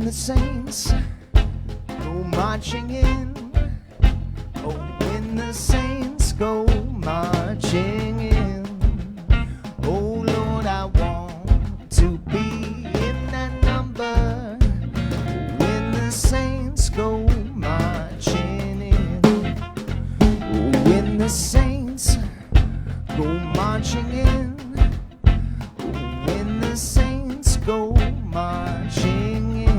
the saints go marching in. Oh, when the saints go marching in. Oh, Lord, I want to be in that number. When the saints go marching in. Oh, when the saints go marching in. Oh, when the saints go marching in.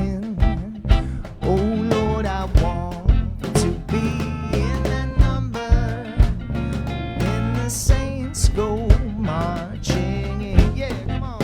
Oh, Lord, I want to be in that number. When the saints go marching in. Yeah, come on.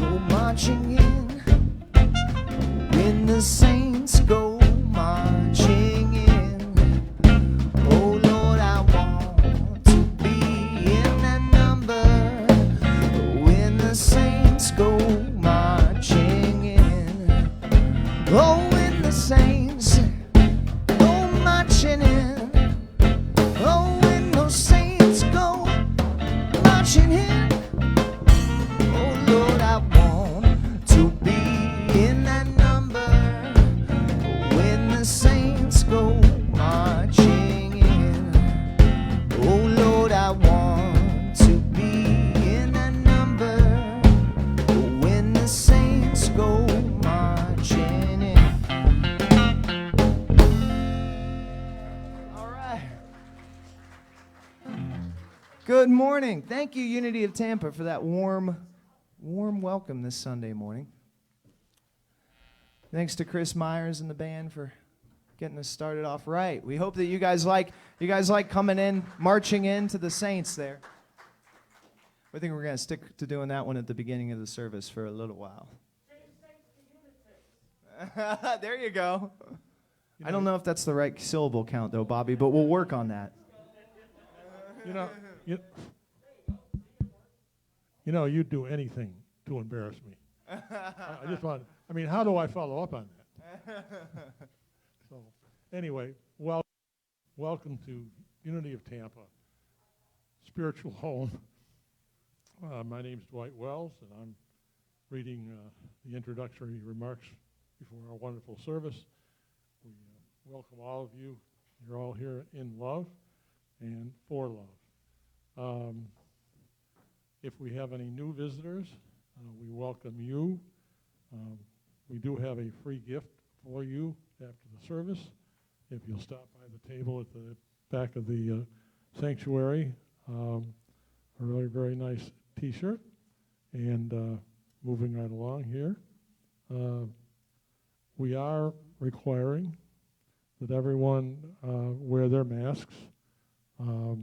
Go marching in. When the saints go marching in. Oh, Lord, I want to be in that number. When the saints go marching in. Oh, when the saints go marching in. Oh, when those saints go marching in. Oh, Lord, I want to be in that number. When the saints go marching in. Oh, Lord, I want to be in that number. When the saints go marching in. All right. Good morning. Thank you, Unity of Tampa, for that warm welcome this Sunday morning. Thanks to Chris Myers and the band for getting us started off right. We hope that you guys like coming in, marching into the saints there. I think we're going to stick to doing that one at the beginning of the service for a little while. There you go. I don't know if that's the right syllable count, though, Bobby, but we'll work on that. You'd do anything to embarrass me. I mean, how do I follow up on that? So, anyway, welcome to Unity of Tampa, spiritual home. My name's Dwight Wells, and I'm reading the introductory remarks before our wonderful service. We welcome all of you. You're all here in love and for love. If we have any new visitors, we welcome you. We do have a free gift for you after the service. If you'll stop by the table at the back of the sanctuary, a really very nice T-shirt. And moving right along here, we are requiring that everyone wear their masks. I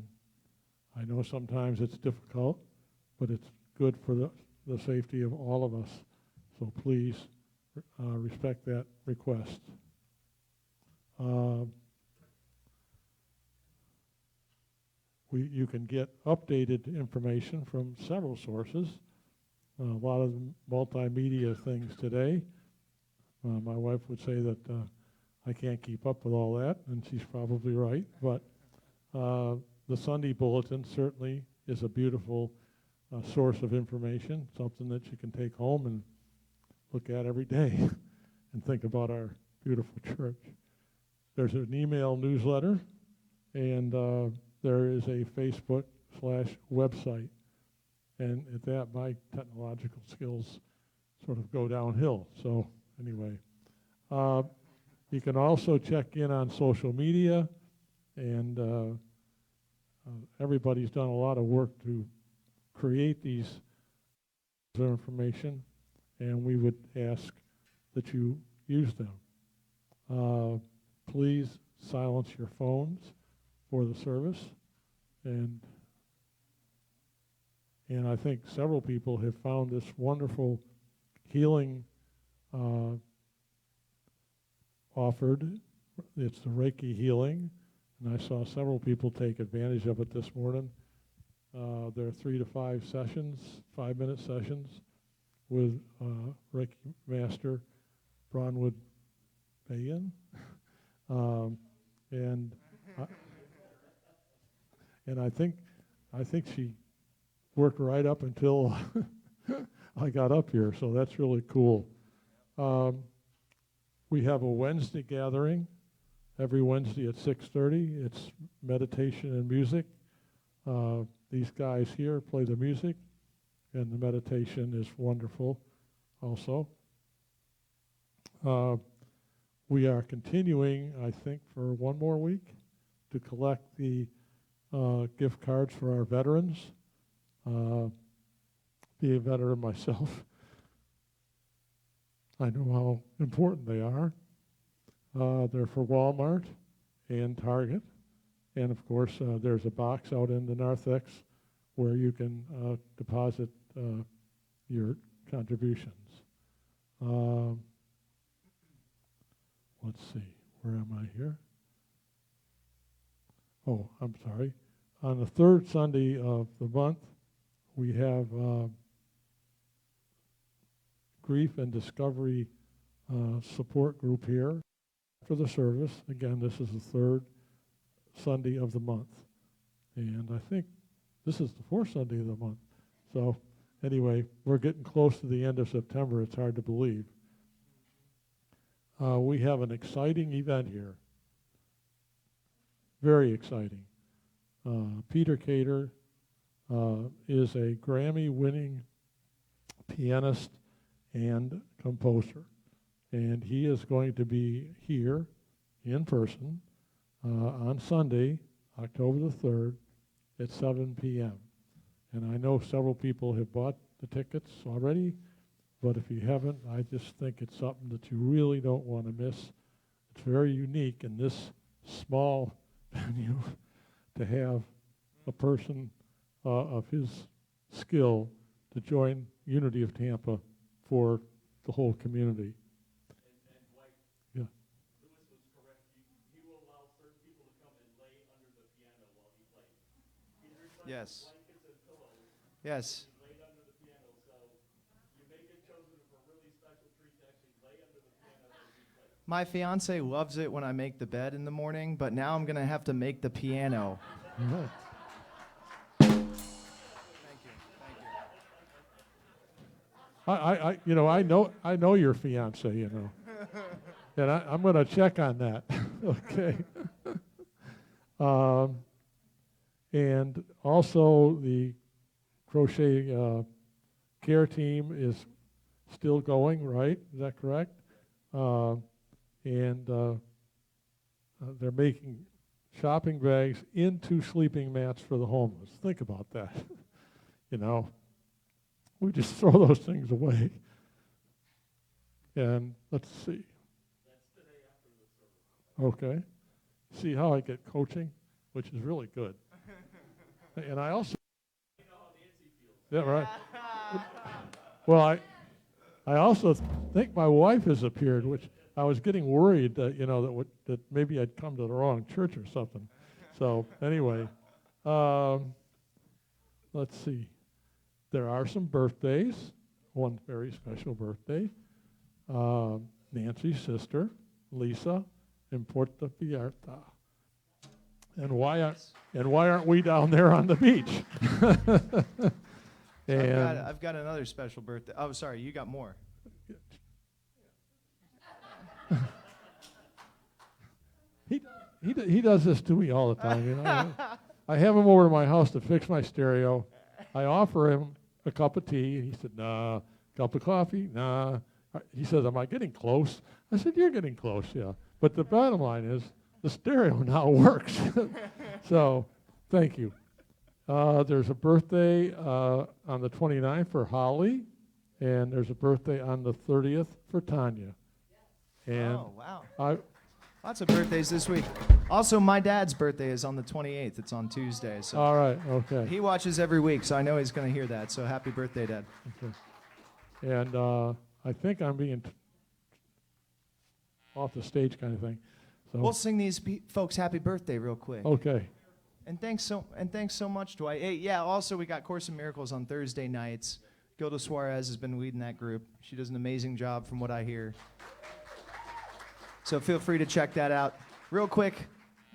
know sometimes it's difficult, but it's good for the safety of all of us. So please respect that request. You can get updated information from several sources. A lot of multimedia things today. My wife would say that I can't keep up with all that, and she's probably right. But the Sunday Bulletin certainly is a beautiful source of information, something that you can take home and look at every day and think about our beautiful church. There's an email newsletter, and there is a Facebook/website. and at that, my technological skills sort of go downhill. So anyway, you can also check in on social media, and everybody's done a lot of work to create these information, and we would ask that you use them. Please silence your phones for the service, and I think several people have found this wonderful healing offered. It's the Reiki healing, and I saw several people take advantage of it this morning. There are 3 to 5 sessions, 5-minute sessions, with Reiki Master Bronwood Bayan. And I think she worked right up until I got up here, so that's really cool. We have a Wednesday gathering every Wednesday at 6:30. It's meditation and music. These guys here play the music, and the meditation is wonderful also. We are continuing, I think, for one more week to collect the gift cards for our veterans. Being a veteran myself, I know how important they are. They're for Walmart and Target. And of course, there's a box out in the narthex where you can deposit your contributions. Let's see, where am I here? Oh, I'm sorry. On the third Sunday of the month, we have grief and discovery support group here for the service. Again, this is the third Sunday of the month. And I think this is the fourth Sunday of the month. So anyway, we're getting close to the end of September. It's hard to believe. We have an exciting event here. Very exciting. Peter Cater is a Grammy-winning pianist and composer. And he is going to be here in person on Sunday, October the 3rd, at 7 p.m. And I know several people have bought the tickets already, but if you haven't, I just think it's something that you really don't want to miss. It's very unique in this small venue to have a person of his skill to join Unity of Tampa for the whole community. And Dwight, Yeah. Lewis was correct. He will allow certain people to come and lay under the piano while he plays. He's requested Yes. blankets and pillows Yes. to be laid under the piano, so you may get chosen for a really special treat to actually lay under the piano as he plays. My fiance loves it when I make the bed in the morning, but now I'm going to have to make the piano. Right. Thank you. Thank you. I know your fiance, and I'm going to check on that. Okay. And also the crochet care team is still going, right? Is that correct? And they're making shopping bags into sleeping mats for the homeless. Think about that. We just throw those things away. And let's see. That's today after the service. Okay. See how I get coaching, which is really good. And I also. You know how Nancy feels. Yeah, right. Well, I also think my wife has appeared, which I was getting worried that that maybe I'd come to the wrong church or something. So anyway, let's see. There are some birthdays. One very special birthday. Nancy's sister, Lisa, in Puerto Vallarta. And why aren't we down there on the beach? And I've got another special birthday. Oh, sorry, you got more. He does this to me all the time. I have him over to my house to fix my stereo. I offer him a cup of tea? And he said, nah. Cup of coffee? Nah. He says, am I getting close? I said, you're getting close, yeah. But the bottom line is, the stereo now works. So, thank you. There's a birthday on the 29th for Holly, and there's a birthday on the 30th for Tanya. And Oh, wow. Lots of birthdays this week. Also, my dad's birthday is on the 28th. It's on Tuesday. So all right, okay. he watches every week, so I know he's going to hear that. So happy birthday, Dad. Okay. And I think I'm being off the stage kind of thing. So We'll sing these folks happy birthday real quick. okay. And thanks so much, Dwight. Hey, yeah, also we got Course in Miracles on Thursday nights. Gilda Suarez has been leading that group. She does an amazing job from what I hear. So feel free to check that out. Real quick,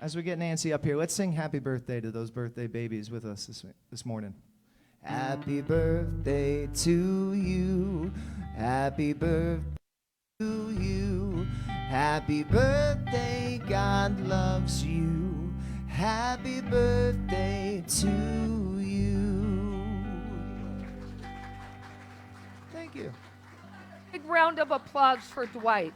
as we get Nancy up here, let's sing happy birthday to those birthday babies with us this morning. Happy birthday to you. Happy birthday to you. Happy birthday, God loves you. Happy birthday to you. Thank you. Big round of applause for Dwight.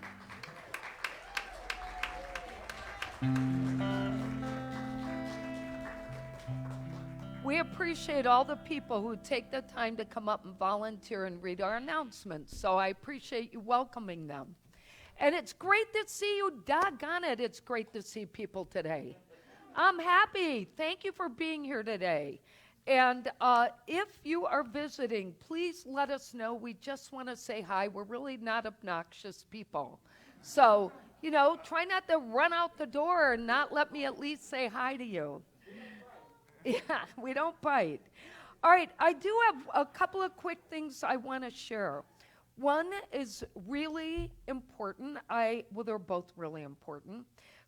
We appreciate all the people who take the time to come up and volunteer and read our announcements. So I appreciate you welcoming them. And it's great to see you. Doggone it, it's great to see people today. I'm happy. Thank you for being here today. And if you are visiting, please let us know. We just want to say hi. We're really not obnoxious people. So, try not to run out the door and not let me at least say hi to you. Yeah, we don't bite. All right, I do have a couple of quick things I want to share. One is really important. Well, they're both really important.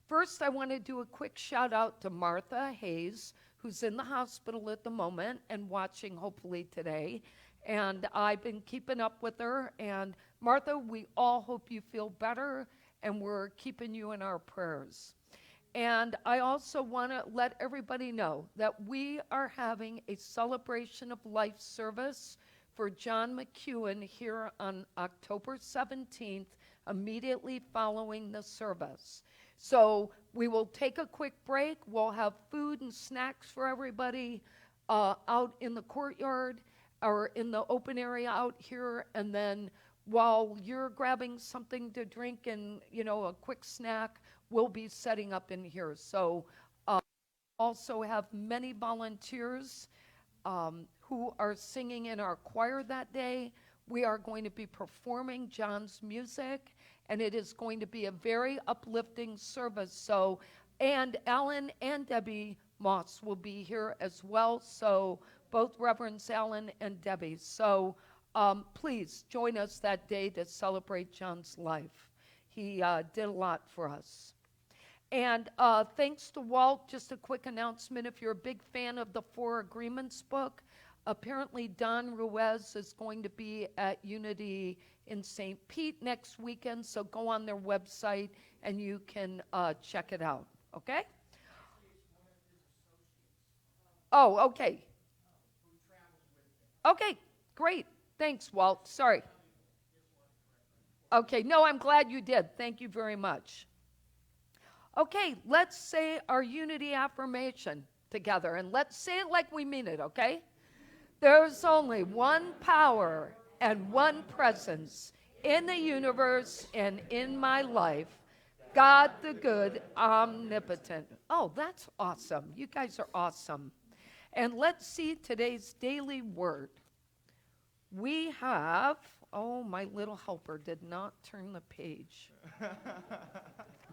First, I want to do a quick shout out to Martha Hayes, who's in the hospital at the moment and watching hopefully today. And I've been keeping up with her. And Martha, we all hope you feel better, and we're keeping you in our prayers. And I also want to let everybody know that we are having a celebration of life service for John McEwen here on October 17th, immediately following the service. So we will take a quick break. We'll have food and snacks for everybody out in the courtyard or in the open area out here. And then while you're grabbing something to drink and, a quick snack, we'll be setting up in here. So also have many volunteers who are singing in our choir that day. We are going to be performing John's music, and it is going to be a very uplifting service. So, and Alan and Debbie Moss will be here as well. So both Reverends Alan and Debbie. So please join us that day to celebrate John's life. He did a lot for us. And thanks to Walt, just a quick announcement. If you're a big fan of the Four Agreements book, apparently Don Ruiz is going to be at Unity in St. Pete next weekend. So go on their website and you can check it out. Okay? Oh, okay. Okay, great. Thanks, Walt. Sorry. Okay, no, I'm glad you did. Thank you very much. Okay, let's say our unity affirmation together, and let's say it like we mean it, okay? There's only one power and one presence in the universe and in my life, God the good, omnipotent. Oh, that's awesome. You guys are awesome. And let's see today's daily word. We have, oh, my little helper did not turn the page.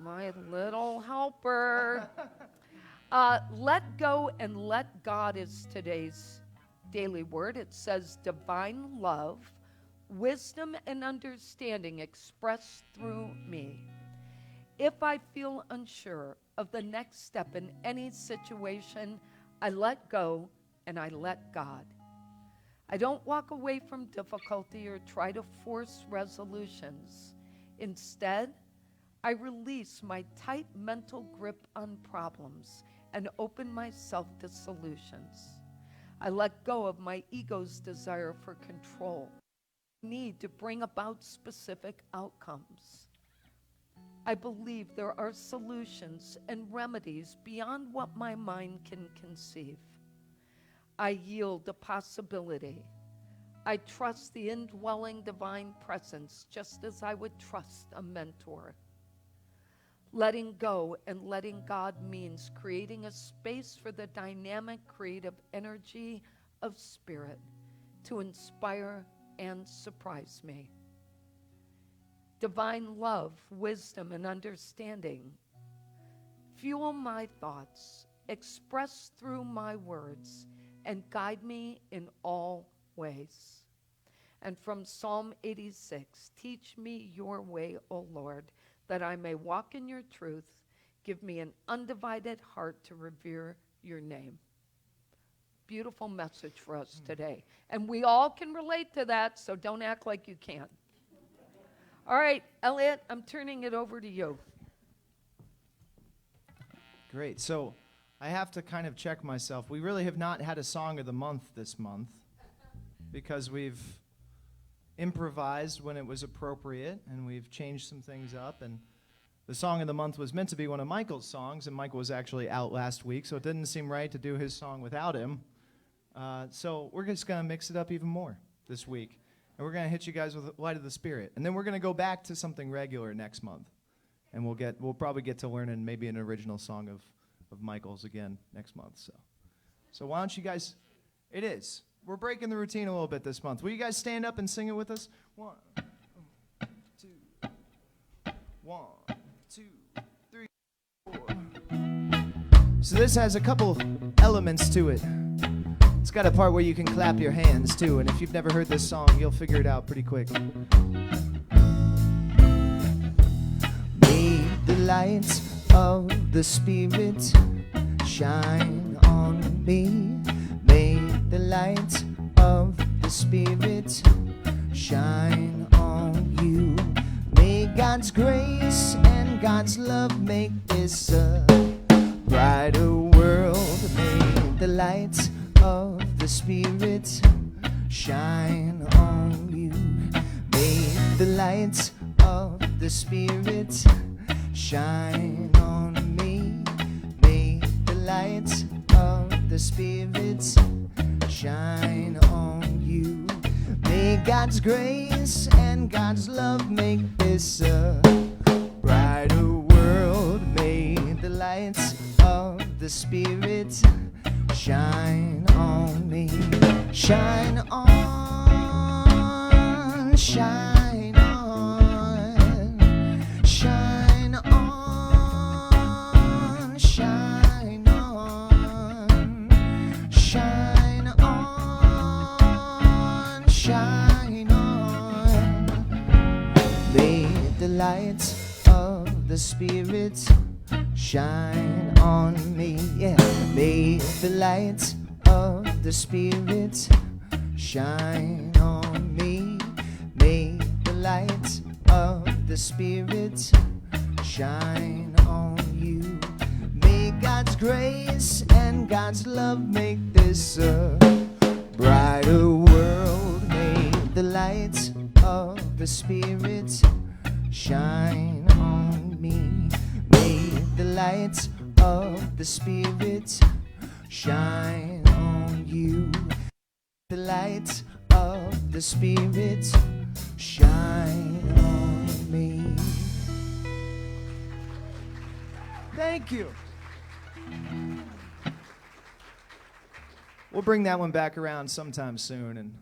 My little helper. Let go and let God is today's daily word. It says divine love, wisdom and understanding expressed through me. If I feel unsure of the next step in any situation, I let go and I let God. I don't walk away from difficulty or try to force resolutions. Instead, I release my tight mental grip on problems and open myself to solutions. I let go of my ego's desire for control, need to bring about specific outcomes. I believe there are solutions and remedies beyond what my mind can conceive. I yield the possibility. I trust the indwelling divine presence just as I would trust a mentor. Letting go and letting God means creating a space for the dynamic creative energy of spirit to inspire and surprise me. Divine love, wisdom, and understanding fuel my thoughts, express through my words, and guide me in all ways. And from Psalm 86, teach me your way, O Lord, that I may walk in your truth. Give me an undivided heart to revere your name. Beautiful message for us today. And we all can relate to that, so don't act like you can't. All right, Elliot, I'm turning it over to you. Great. So I have to kind of check myself. We really have not had a song of the month this month because we've improvised when it was appropriate, and we've changed some things up. And the song of the month was meant to be one of Michael's songs, and Michael was actually out last week, so it didn't seem right to do his song without him. So we're just going to mix it up even more this week. And we're going to hit you guys with Light of the Spirit. And then we're going to go back to something regular next month. And we'll probably get to learning maybe an original song of Michael's again next month. So why don't you guys, it is. We're breaking the routine a little bit this month. Will you guys stand up and sing it with us? 1, 2, 1, 2, 3, 4. So this has a couple elements to it. It's got a part where you can clap your hands too, and if you've never heard this song, you'll figure it out pretty quick. May the light of the Spirit shine on me. May the light of the Spirit shine on you. May God's grace and God's love make this a brighter world. May the light of the Spirit shine on you. May the light of the Spirit shine on me. May the light of the Spirit shine on you. May God's grace and God's love make this a brighter world. May the light of the Spirit shine on me. Shine on, shine on, shine on, shine on, shine on, shine on. May the light of the Spirit shine on me, yeah. May the light of the Spirit shine on me. May the light of the Spirit shine on you. May God's grace and God's love make this a brighter world. May the light of the Spirit shine on me. May the light of the Spirit shine on you. The light of the Spirit shine on me. Thank you. We'll bring that one back around sometime soon and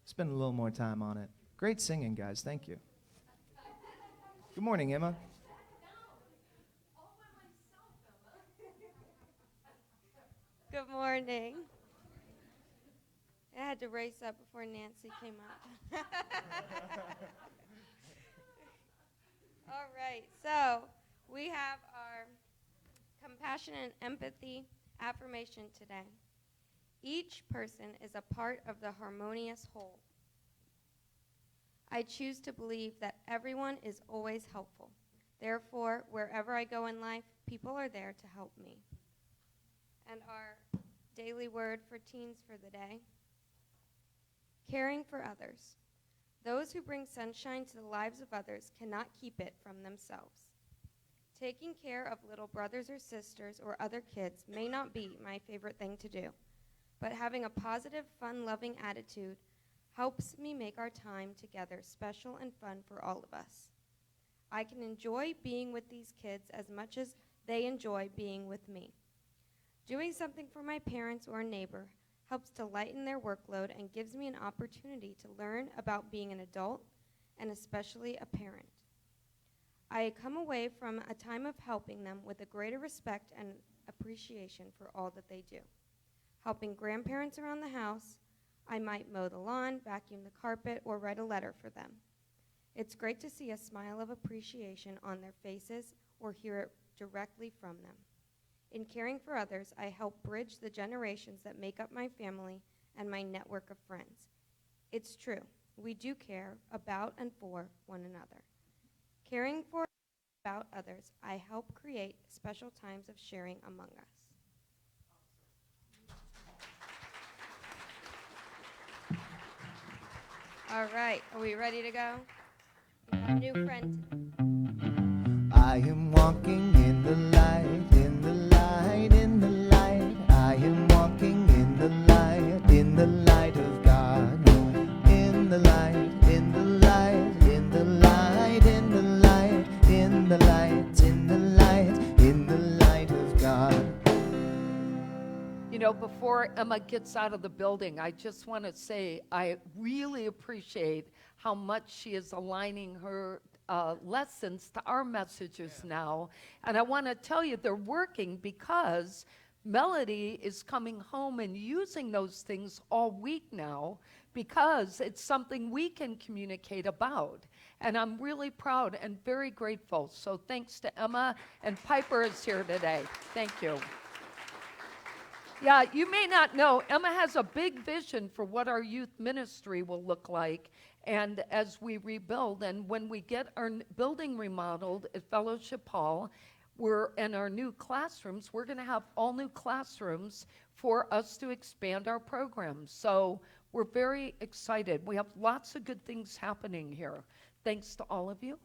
spend a little more time on it. Great singing, guys. Thank you. Good morning, Emma. Good morning. I had to race up before Nancy came up. All right, so we have our compassion and empathy affirmation today. Each person is a part of the harmonious whole. I choose to believe that everyone is always helpful. Therefore, wherever I go in life, people are there to help me. And our Daily word for teens for the day. Caring for others. Those who bring sunshine to the lives of others cannot keep it from themselves. Taking care of little brothers or sisters or other kids may not be my favorite thing to do, but having a positive, fun-loving attitude helps me make our time together special and fun for all of us. I can enjoy being with these kids as much as they enjoy being with me. Doing something for my parents or a neighbor helps to lighten their workload and gives me an opportunity to learn about being an adult and especially a parent. I come away from a time of helping them with a greater respect and appreciation for all that they do. Helping grandparents around the house, I might mow the lawn, vacuum the carpet, or write a letter for them. It's great to see a smile of appreciation on their faces or hear it directly from them. In caring for others, I help bridge the generations that make up my family and my network of friends. It's true, we do care about and for one another. Caring for about others, I help create special times of sharing among us. All right, are we ready to go? We have a new friend. I am walking in the light, in the light, in the light. I am walking in the light of God. In the light, in the light, in the light, in the light, in the light, in the light, in the light of God. You know, before Emma gets out of the building, I just want to say I really appreciate how much she is aligning her lessons to our messages now. And I want to tell you they're working because Melody is coming home and using those things all week now because it's something we can communicate about. And I'm really proud and very grateful. So thanks to Emma, and Piper is here today. Thank you. Yeah, you may not know, Emma has a big vision for what our youth ministry will look like and as we rebuild. And when we get our building remodeled at Fellowship Hall, we're in our new classrooms. We're going to have all new classrooms for us to expand our programs. So we're very excited. We have lots of good things happening here. Thanks to all of you.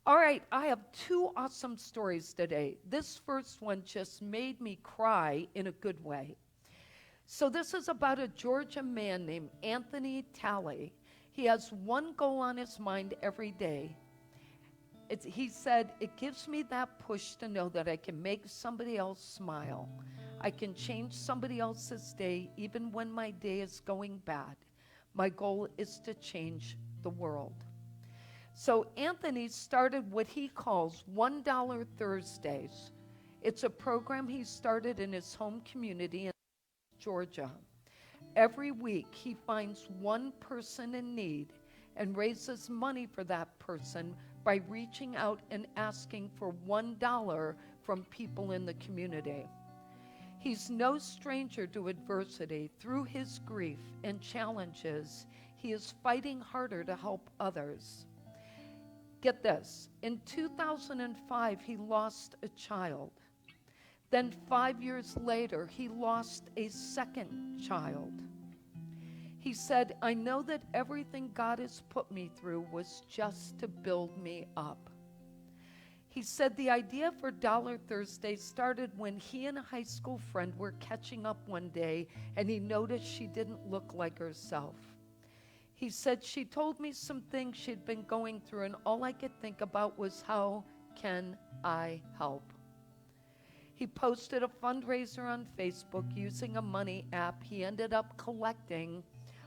All right, I have two awesome stories today. This first one just made me cry in a good way. So this is about a Georgia man named Anthony Talley. He has one goal on his mind every day. He said, it gives me that push to know that I can make somebody else smile. I can change somebody else's day even when my day is going bad. My goal is to change the world. So Anthony started what he calls $1 Thursdays. It's a program he started in his home community in Georgia. Every week he finds one person in need and raises money for that person by reaching out and asking for $1 from people in the community. He's no stranger to adversity. Through his grief and challenges, he is fighting harder to help others. Get this, in 2005, he lost a child. Then 5 years later, he lost a second child. He said, I know that everything God has put me through was just to build me up. He said the idea for Dollar Thursday started when he and a high school friend were catching up one day, and he noticed she didn't look like herself. He said, she told me some things she'd been going through, and all I could think about was, how can I help? He posted a fundraiser on Facebook using a money app. He ended up collecting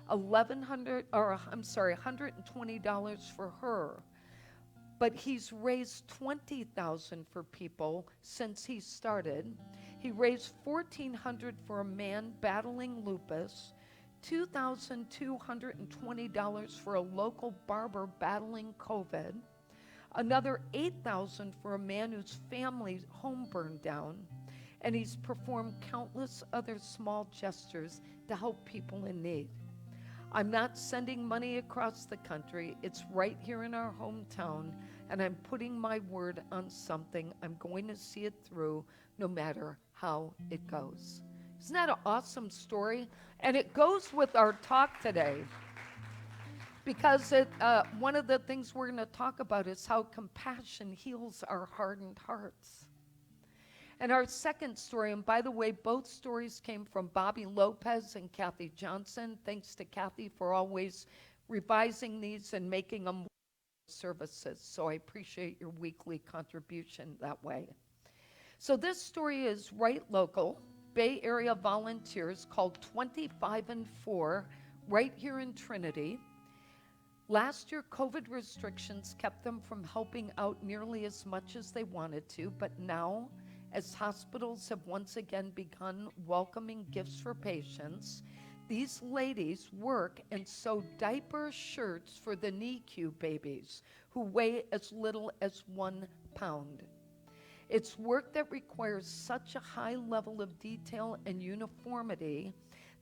$120 for her. But he's raised $20,000 for people since he started. He raised $1,400 for a man battling lupus, $2,220 for a local barber battling COVID, another $8,000 for a man whose family's home burned down, and he's performed countless other small gestures to help people in need. I'm not sending money across the country. It's right here in our hometown, and I'm putting my word on something. I'm going to see it through no matter how it goes. Isn't that an awesome story? And it goes with our talk today. Because one of the things we're going to talk about is how compassion heals our hardened hearts. And our second story, and by the way, both stories came from Bobby Lopez and Kathy Johnson. Thanks to Kathy for always revising these and making them services. So I appreciate your weekly contribution that way. So this story is right local, Bay Area volunteers called 25 and 4, right here in Trinity. Last year, COVID restrictions kept them from helping out nearly as much as they wanted to, but now, as hospitals have once again begun welcoming gifts for patients, these ladies work and sew diaper shirts for the NICU babies who weigh as little as 1 pound. It's work that requires such a high level of detail and uniformity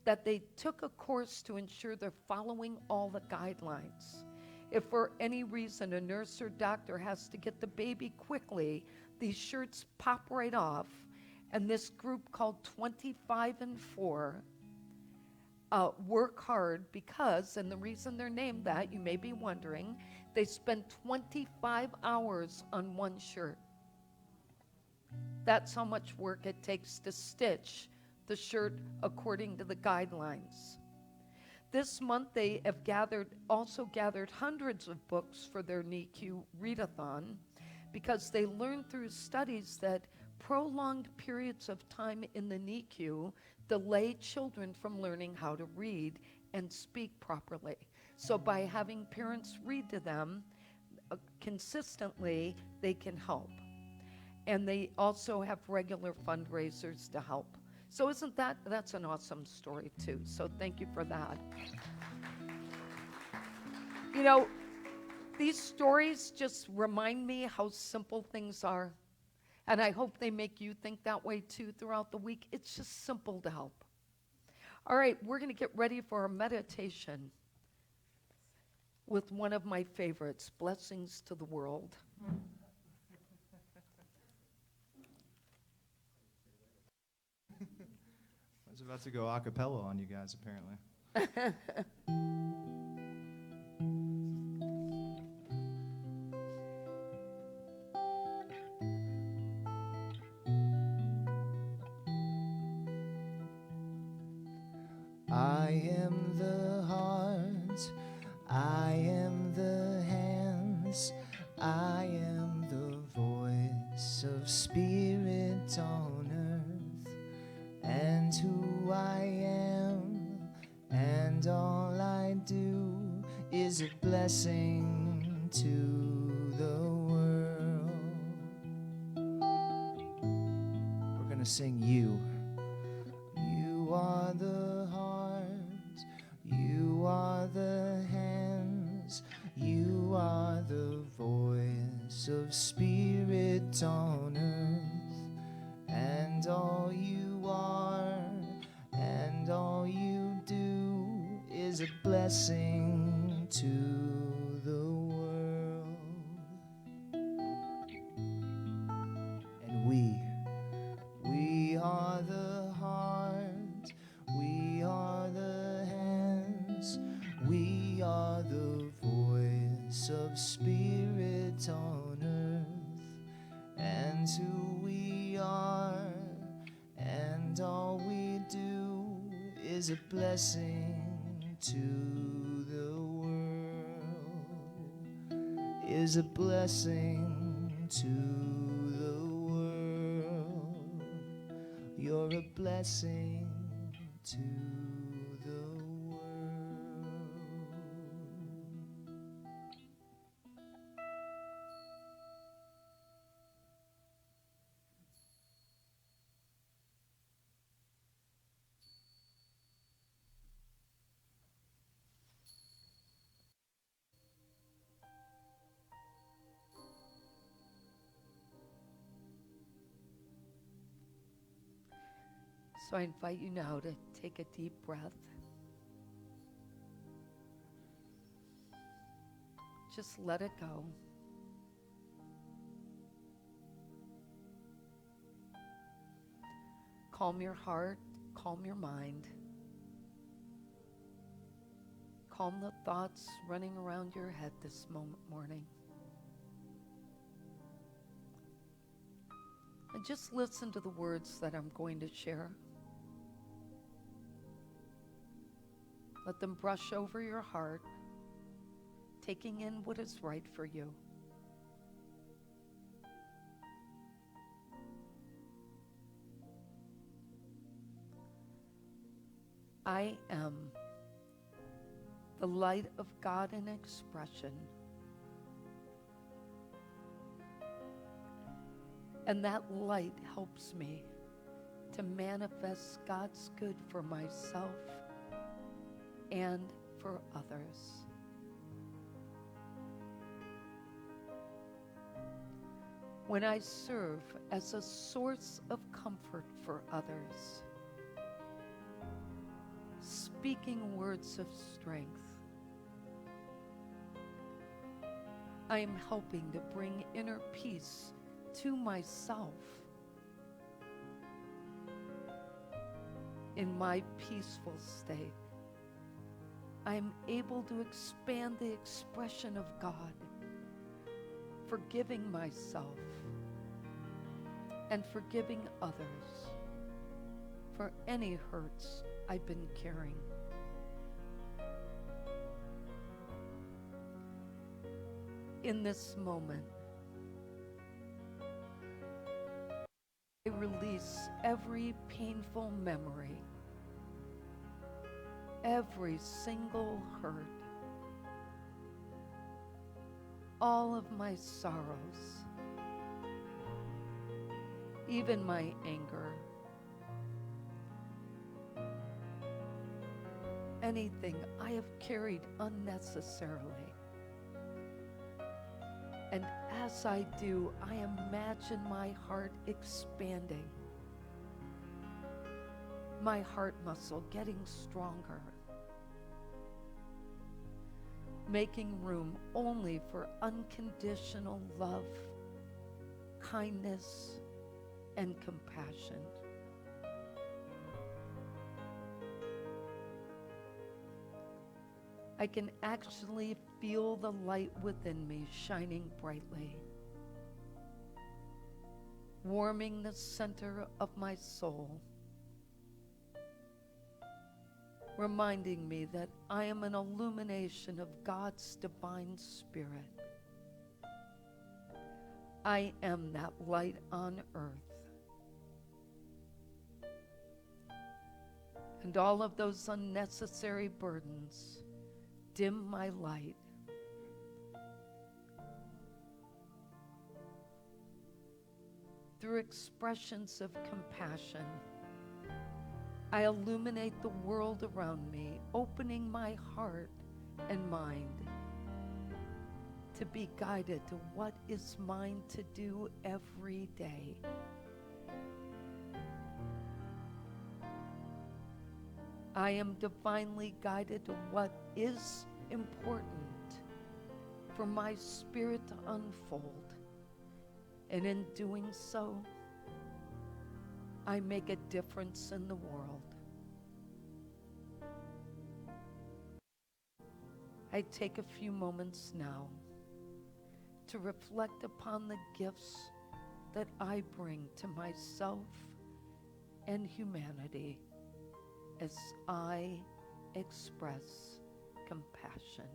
that they took a course to ensure they're following all the guidelines. If for any reason a nurse or doctor has to get the baby quickly, these shirts pop right off, and this group called 25 and 4 work hard because, and the reason they're named that, you may be wondering, they spend 25 hours on one shirt. That's how much work it takes to stitch the shirt according to the guidelines. This month they have also gathered hundreds of books for their NICU readathon because they learned through studies that prolonged periods of time in the NICU delay children from learning how to read and speak properly. So by having parents read to them consistently, they can help. And they also have regular fundraisers to help. So that's an awesome story too. So thank you for that. You know, these stories just remind me how simple things are. And I hope they make you think that way too throughout the week. It's just simple to help. All right, we're going to get ready for our meditation with one of my favorites, Blessings to the World. I was about to go a cappella on you guys, apparently. I am the heart, I am the hands, I am the voice of spirit on earth, and who I am, and all I do is a blessing to the world. We're gonna sing You. You are the heart, you are the hands, you are the voice of spirit on earth, and all you are, and all you do is a blessing to the world. And we are the heart, we are the hands, we are the voice of spirit on earth, and who we are, and all we do is a blessing to the world, is a blessing to the world. You're a blessing to the world. So I invite you now to take a deep breath. Just let it go. Calm your heart calm your mind. Calm the thoughts running around your head this morning. And just listen to the words that I'm going to share. Let them brush over your heart, taking in what is right for you. I am the light of God in expression. And that light helps me to manifest God's good for myself and for others. When I serve as a source of comfort for others, speaking words of strength, I am helping to bring inner peace to myself. In my peaceful state, I am able to expand the expression of God, forgiving myself and forgiving others for any hurts I've been carrying. In this moment, I release every painful memory, every single hurt, all of my sorrows, even my anger, anything I have carried unnecessarily. And as I do, I imagine my heart expanding, my heart muscle getting stronger, making room only for unconditional love, kindness, and compassion. I can actually feel the light within me shining brightly, warming the center of my soul, reminding me that I am an illumination of God's divine spirit. I am that light on earth. And all of those unnecessary burdens dim my light. Through expressions of compassion, I illuminate the world around me, opening my heart and mind to be guided to what is mine to do every day. I am divinely guided to what is important for my spirit to unfold. And in doing so, I make a difference in the world. I take a few moments now to reflect upon the gifts that I bring to myself and humanity as I express compassion.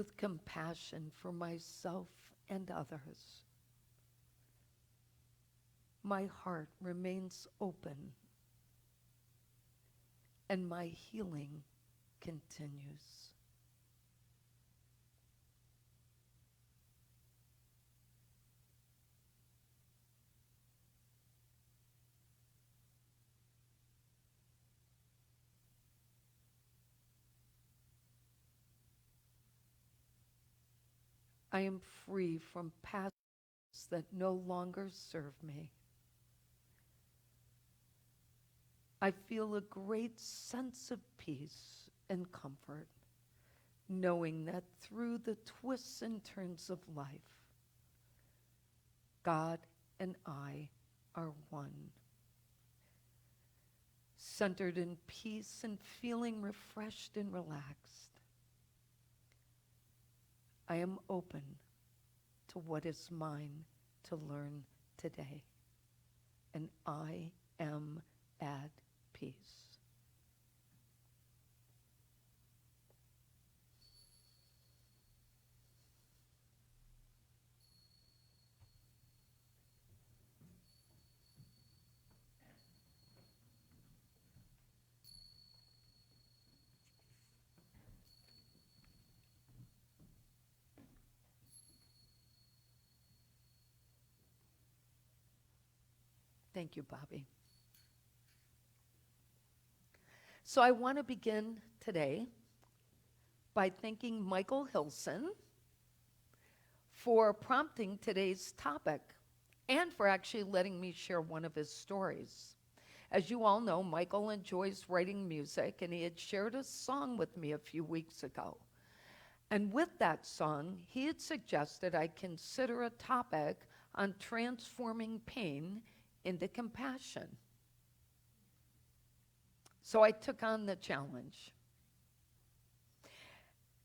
with compassion for myself and others. My heart remains open, and my healing continues. I am free from pasts that no longer serve me. I feel a great sense of peace and comfort, knowing that through the twists and turns of life, God and I are one. Centered in peace and feeling refreshed and relaxed, I am open to what is mine to learn today, and I am at peace. Thank you, Bobby. So I want to begin today by thanking Michael Hilson for prompting today's topic and for actually letting me share one of his stories. As you all know, Michael enjoys writing music, and he had shared a song with me a few weeks ago. And with that song, he had suggested I consider a topic on transforming pain into compassion. So I took on the challenge.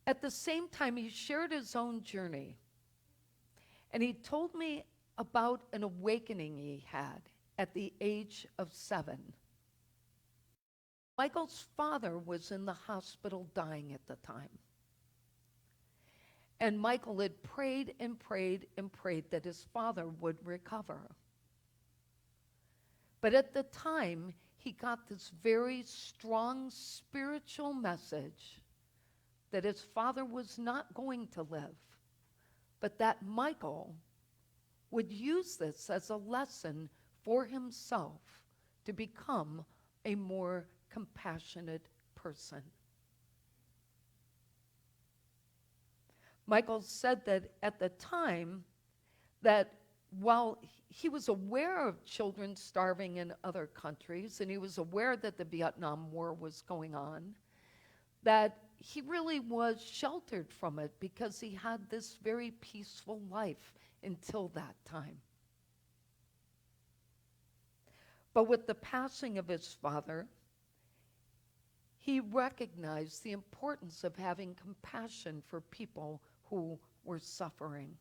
At the same time, he shared his own journey. And he told me about an awakening he had at the age of 7. Michael's father was in the hospital dying at the time. And Michael had prayed and prayed and prayed that his father would recover. But at the time, he got this very strong spiritual message that his father was not going to live, but that Michael would use this as a lesson for himself to become a more compassionate person. Michael said that at the time, that while he was aware of children starving in other countries, and he was aware that the Vietnam War was going on, that he really was sheltered from it because he had this very peaceful life until that time. But with the passing of his father, he recognized the importance of having compassion for people who were suffering.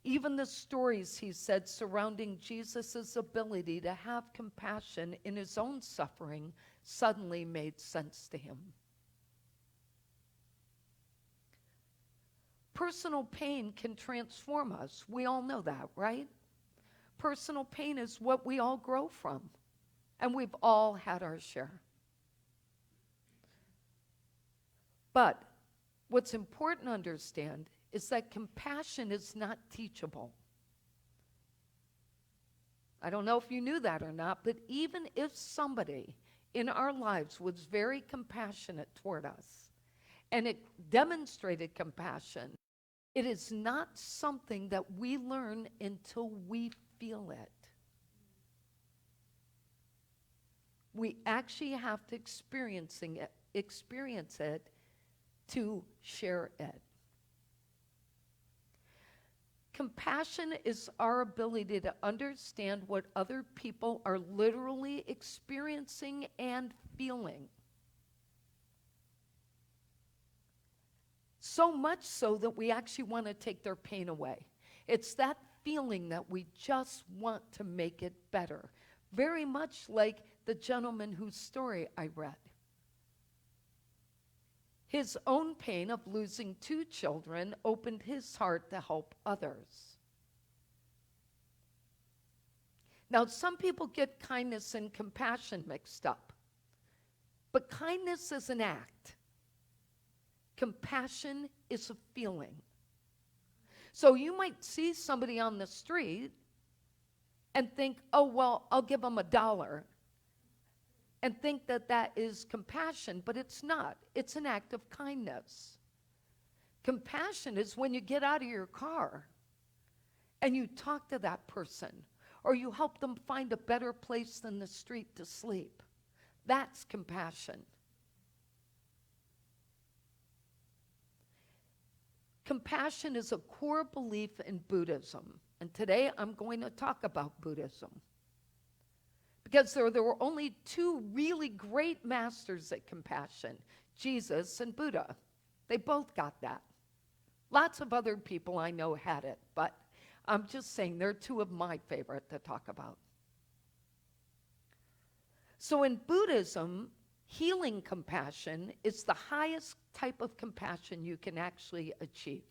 Even the stories, he said, surrounding Jesus' ability to have compassion in his own suffering suddenly made sense to him. Personal pain can transform us. We all know that, right? Personal pain is what we all grow from, and we've all had our share. But what's important to understand is that compassion is not teachable. I don't know if you knew that or not, but even if somebody in our lives was very compassionate toward us, and it demonstrated compassion, it is not something that we learn until we feel it. We actually have to experience it to share it. Compassion is our ability to understand what other people are literally experiencing and feeling. So much so that we actually want to take their pain away. It's that feeling that we just want to make it better. Very much like the gentleman whose story I read. His own pain of losing 2 children opened his heart to help others. Now, some people get kindness and compassion mixed up, but kindness is an act. Compassion is a feeling. So you might see somebody on the street and think, oh, well, I'll give them $1, and think that that is compassion, but it's not. It's an act of kindness. Compassion is when you get out of your car and you talk to that person, or you help them find a better place than the street to sleep. That's compassion. Compassion is a core belief in Buddhism. And today I'm going to talk about Buddhism. Because there were only 2 really great masters at compassion, Jesus and Buddha. They both got that. Lots of other people I know had it, but I'm just saying they're 2 of my favorite to talk about. So in Buddhism, healing compassion is the highest type of compassion you can actually achieve.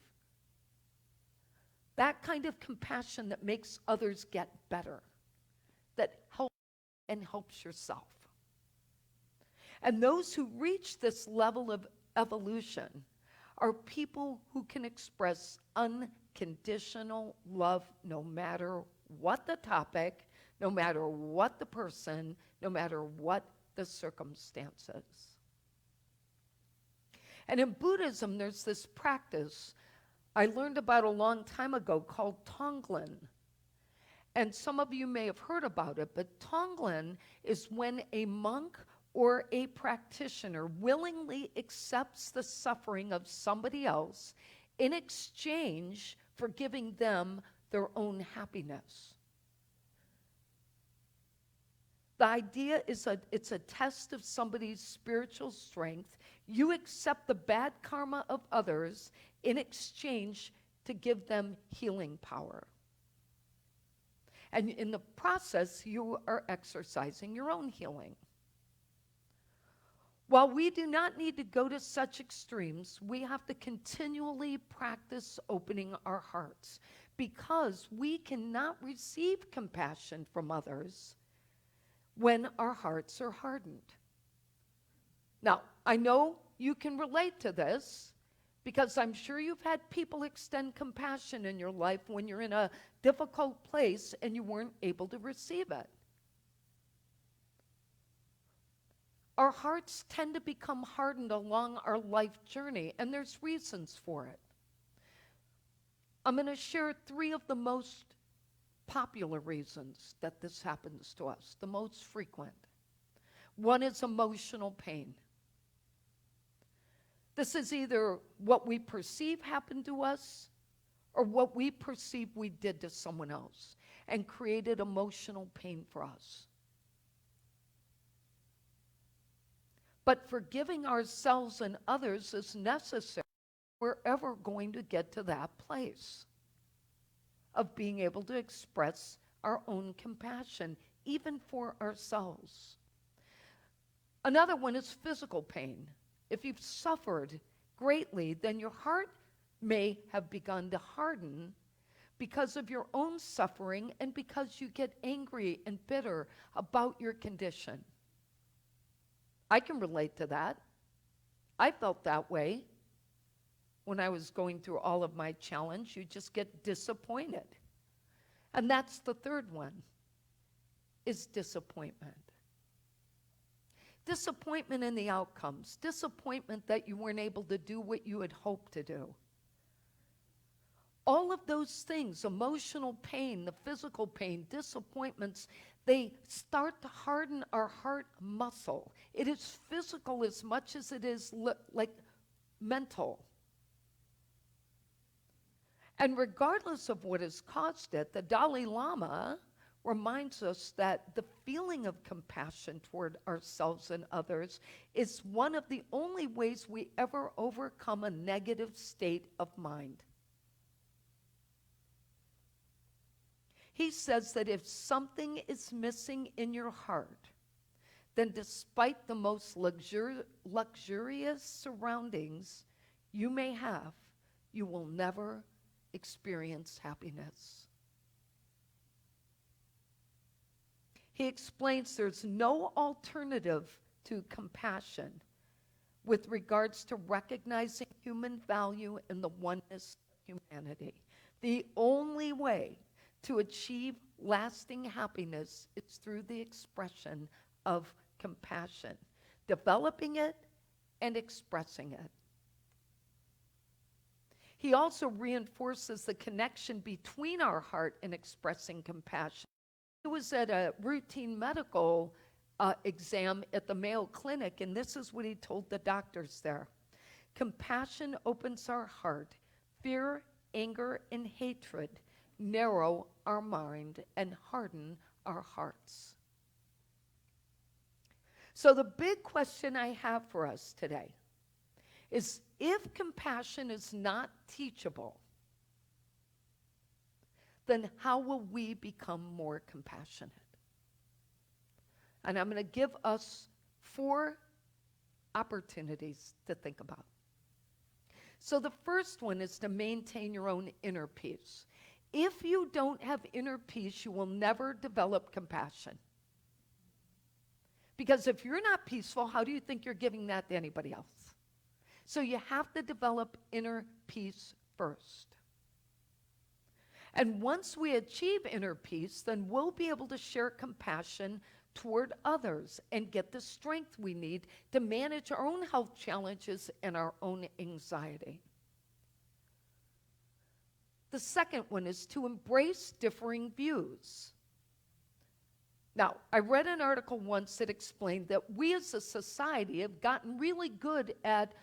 That kind of compassion that makes others get better, that helps yourself. And those who reach this level of evolution are people who can express unconditional love no matter what the topic, no matter what the person, no matter what the circumstances. And in Buddhism, there's this practice I learned about a long time ago called Tonglen. And some of you may have heard about it, but Tonglen is when a monk or a practitioner willingly accepts the suffering of somebody else in exchange for giving them their own happiness. The idea is it's a test of somebody's spiritual strength. You accept the bad karma of others in exchange to give them healing power. And in the process, you are exercising your own healing. While we do not need to go to such extremes, we have to continually practice opening our hearts, because we cannot receive compassion from others when our hearts are hardened. Now, I know you can relate to this, because I'm sure you've had people extend compassion in your life when you're in a difficult place and you weren't able to receive it. Our hearts tend to become hardened along our life journey, and there's reasons for it. I'm going to share 3 of the most popular reasons that this happens to us, the most frequent. One is emotional pain. This is either what we perceive happened to us or what we perceive we did to someone else and created emotional pain for us. But forgiving ourselves and others is necessary if we're ever going to get to that place of being able to express our own compassion, even for ourselves. Another one is physical pain. If you've suffered greatly, then your heart may have begun to harden because of your own suffering and because you get angry and bitter about your condition. I can relate to that. I felt that way when I was going through all of my challenge. You just get disappointed. And that's the third one, is disappointment. Disappointment in the outcomes. Disappointment that you weren't able to do what you had hoped to do. All of those things, emotional pain, the physical pain, disappointments, they start to harden our heart muscle. It is physical as much as it is like mental. And regardless of what has caused it, the Dalai Lama reminds us that the feeling of compassion toward ourselves and others is one of the only ways we ever overcome a negative state of mind. He says that if something is missing in your heart, then despite the most luxurious surroundings you may have, you will never experience happiness. He explains there's no alternative to compassion with regards to recognizing human value and the oneness of humanity. The only way to achieve lasting happiness is through the expression of compassion, developing it and expressing it. He also reinforces the connection between our heart and expressing compassion. He was at a routine medical exam at the Mayo Clinic, and this is what he told the doctors there. Compassion opens our heart. Fear, anger, and hatred narrow our mind and harden our hearts. So the big question I have for us today is, if compassion is not teachable, then how will we become more compassionate? And I'm going to give us 4 opportunities to think about. So the first one is to maintain your own inner peace. If you don't have inner peace, you will never develop compassion. Because if you're not peaceful, how do you think you're giving that to anybody else? So you have to develop inner peace first. And once we achieve inner peace, then we'll be able to share compassion toward others and get the strength we need to manage our own health challenges and our own anxiety. The second one is to embrace differing views. Now, I read an article once that explained that we as a society have gotten really good at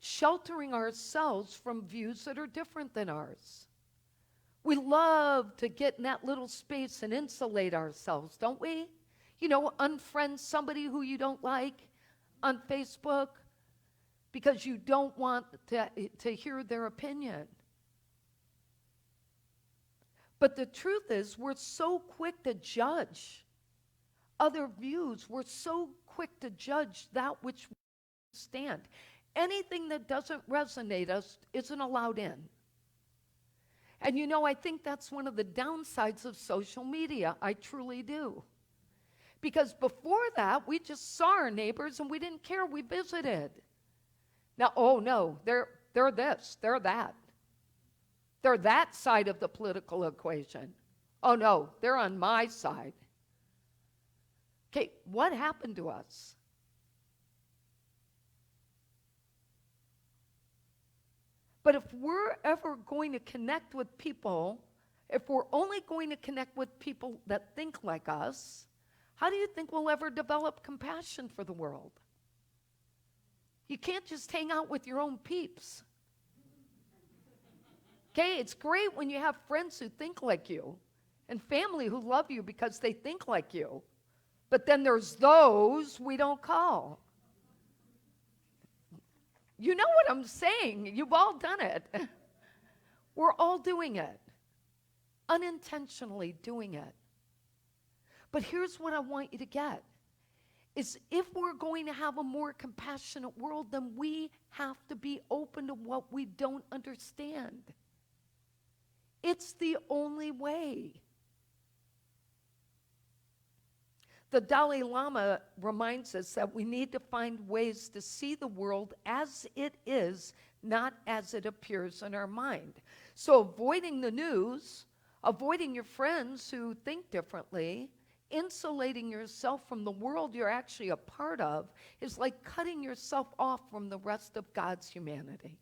sheltering ourselves from views that are different than ours. We love to get in that little space and insulate ourselves, don't we? You know, unfriend somebody who you don't like on Facebook because you don't want to hear their opinion. But the truth is, we're so quick to judge other views. We're so quick to judge that which we understand. Anything that doesn't resonate us isn't allowed in. And you know, I think that's one of the downsides of social media. I truly do. Because before that, we just saw our neighbors and we didn't care. We visited. Now, oh no, they're this, they're that. They're that side of the political equation. Oh no, they're on my side. Okay, what happened to us? But if we're ever going to connect with people, if we're only going to connect with people that think like us, how do you think we'll ever develop compassion for the world? You can't just hang out with your own peeps. Okay, it's great when you have friends who think like you and family who love you because they think like you. But then there's those we don't call. You know what I'm saying. You've all done it. We're all doing it. Unintentionally doing it. But here's what I want you to get. Is if we're going to have a more compassionate world, then we have to be open to what we don't understand. It's the only way. The Dalai Lama reminds us that we need to find ways to see the world as it is, not as it appears in our mind. So avoiding the news, avoiding your friends who think differently, insulating yourself from the world you're actually a part of is like cutting yourself off from the rest of God's humanity.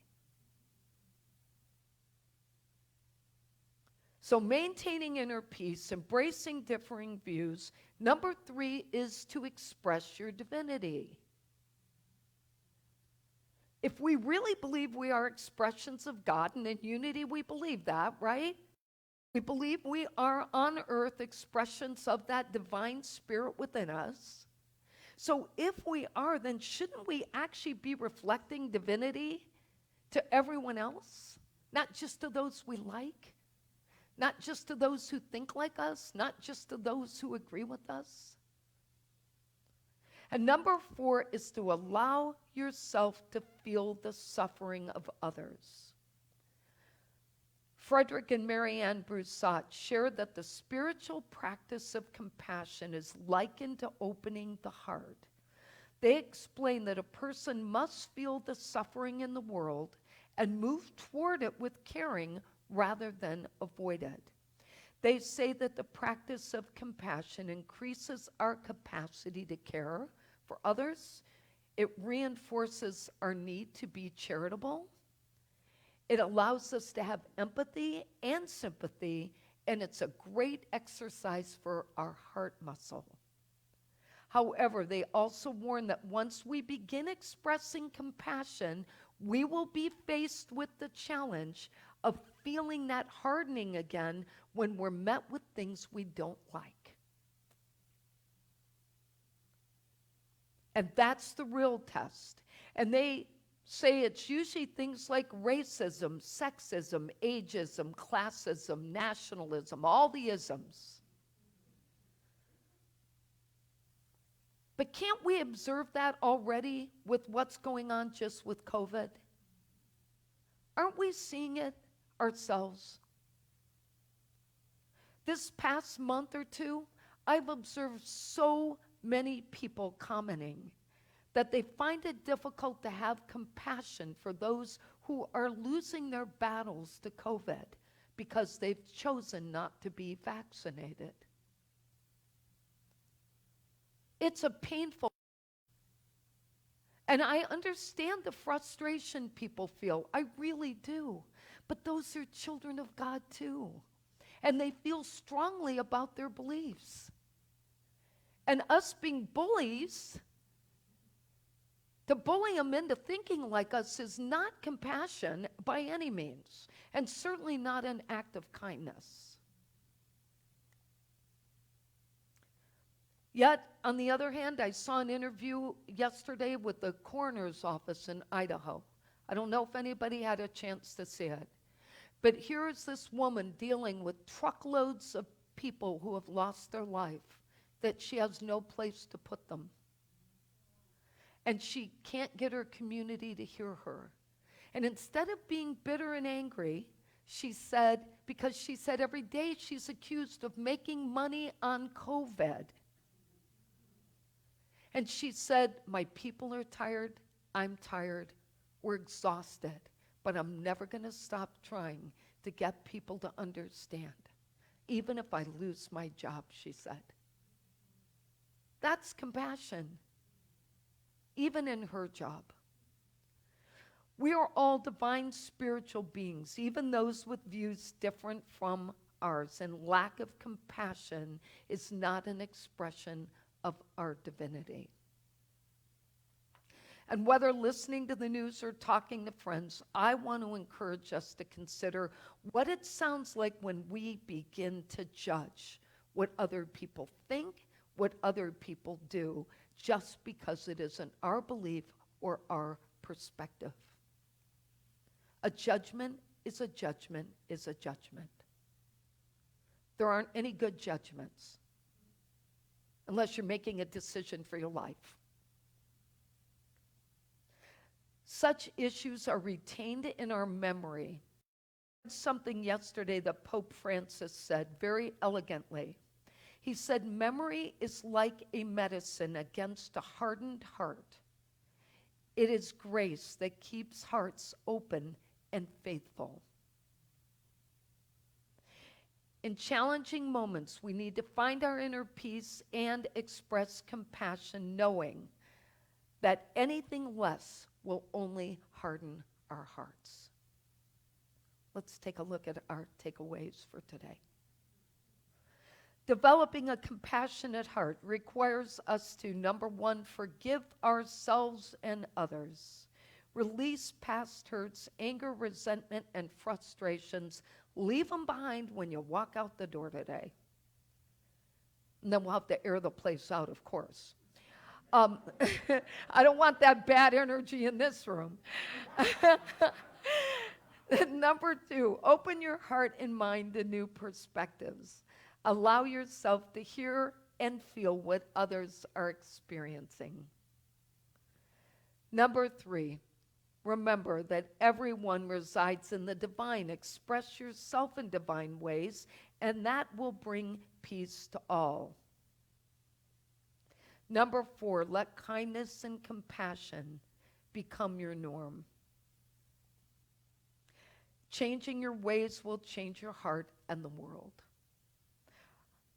So maintaining inner peace, embracing differing views. Number 3 is to express your divinity. If we really believe we are expressions of God, and in unity we believe that, right? We believe we are on earth expressions of that divine spirit within us. So if we are, then shouldn't we actually be reflecting divinity to everyone else? Not just to those we like? Not just to those who think like us, not just to those who agree with us. And number 4 is to allow yourself to feel the suffering of others. Frederick and Marianne Broussard shared that the spiritual practice of compassion is likened to opening the heart. They explain that a person must feel the suffering in the world and move toward it with caring rather than avoid it. They say that the practice of compassion increases our capacity to care for others. It reinforces our need to be charitable. It allows us to have empathy and sympathy, and it's a great exercise for our heart muscle. However, they also warn that once we begin expressing compassion, we will be faced with the challenge of feeling that hardening again when we're met with things we don't like. And that's the real test. And they say it's usually things like racism, sexism, ageism, classism, nationalism, all the isms. But can't we observe that already with what's going on just with COVID? Aren't we seeing it ourselves? This past month or two, I've observed so many people commenting that they find it difficult to have compassion for those who are losing their battles to COVID because they've chosen not to be vaccinated. It's a painful, and I understand the frustration people feel. I really do. But those are children of God too. And they feel strongly about their beliefs. And us being bullies, to bully them into thinking like us is not compassion by any means, and certainly not an act of kindness. Yet, on the other hand, I saw an interview yesterday with the coroner's office in Idaho. I don't know if anybody had a chance to see it. But here is this woman dealing with truckloads of people who have lost their life, that she has no place to put them. And she can't get her community to hear her. And instead of being bitter and angry, she said, because she said every day she's accused of making money on COVID. And she said, my people are tired, I'm tired, we're exhausted, but I'm never going to stop trying to get people to understand, even if I lose my job, she said. That's compassion, even in her job. We are all divine spiritual beings, even those with views different from ours, and lack of compassion is not an expression of our divinity. And whether listening to the news or talking to friends, I want to encourage us to consider what it sounds like when we begin to judge what other people think, what other people do, just because it isn't our belief or our perspective. A judgment is a judgment is a judgment. There aren't any good judgments unless you're making a decision for your life. Such issues are retained in our memory. Something yesterday that Pope Francis said very elegantly. He said, memory is like a medicine against a hardened heart. It is grace that keeps hearts open and faithful. In challenging moments, we need to find our inner peace and express compassion, knowing that anything less will only harden our hearts. Let's take a look at our takeaways for today. Developing a compassionate heart requires us to, number one, forgive ourselves and others. Release past hurts, anger, resentment, and frustrations. Leave them behind when you walk out the door today. And then we'll have to air the place out, of course. I don't want that bad energy in this room. Number two, open your heart and mind to new perspectives. Allow yourself to hear and feel what others are experiencing. Number 3, remember that everyone resides in the divine. Express yourself in divine ways, and that will bring peace to all. Number 4, let kindness and compassion become your norm. Changing your ways will change your heart and the world.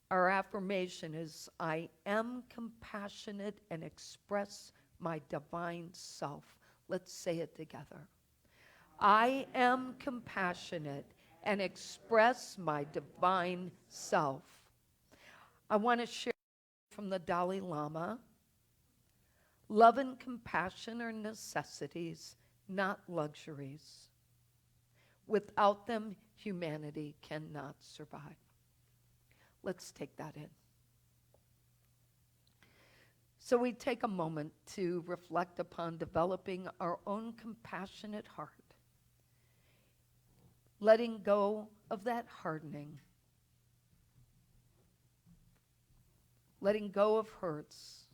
Our affirmation is, I am compassionate and express my divine self. Let's say it together. I am compassionate and express my divine self. I want to share from the Dalai Lama. Love and compassion are necessities, not luxuries. Without them, humanity cannot survive. Let's take that in. So we take a moment to reflect upon developing our own compassionate heart, letting go of that hardening, letting go of hurts,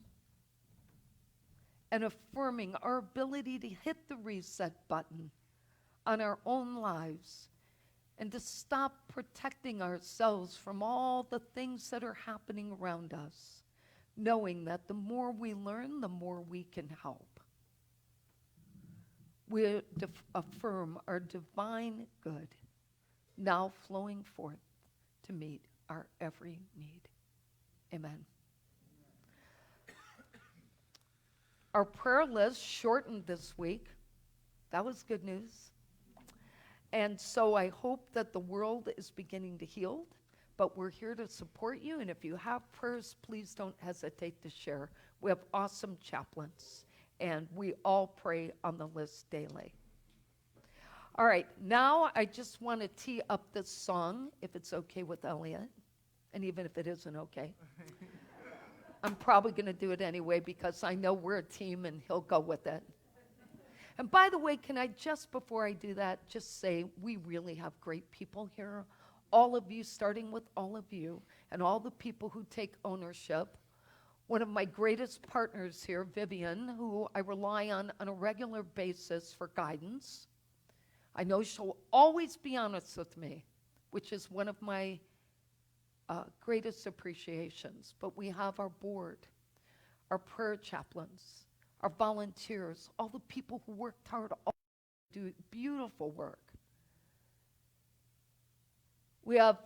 and affirming our ability to hit the reset button on our own lives and to stop protecting ourselves from all the things that are happening around us, knowing that the more we learn, the more we can help. We affirm our divine good now flowing forth to meet our every need. Amen. Our prayer list shortened this week. That was good news. And so I hope that the world is beginning to heal, but we're here to support you. And if you have prayers, please don't hesitate to share. We have awesome chaplains, and we all pray on the list daily. All right, now I just want to tee up this song, if it's okay with Elliot, and even if it isn't okay. I'm probably going to do it anyway because I know we're a team and he'll go with it. And by the way, can I just, before I do that, just say we really have great people here. All of you, starting with all of you, and all the people who take ownership. One of my greatest partners here, Vivian, who I rely on a regular basis for guidance. I know she'll always be honest with me, which is one of my greatest appreciations. But we have our board, our prayer chaplains, our volunteers, all the people who worked hard, all do beautiful work. We have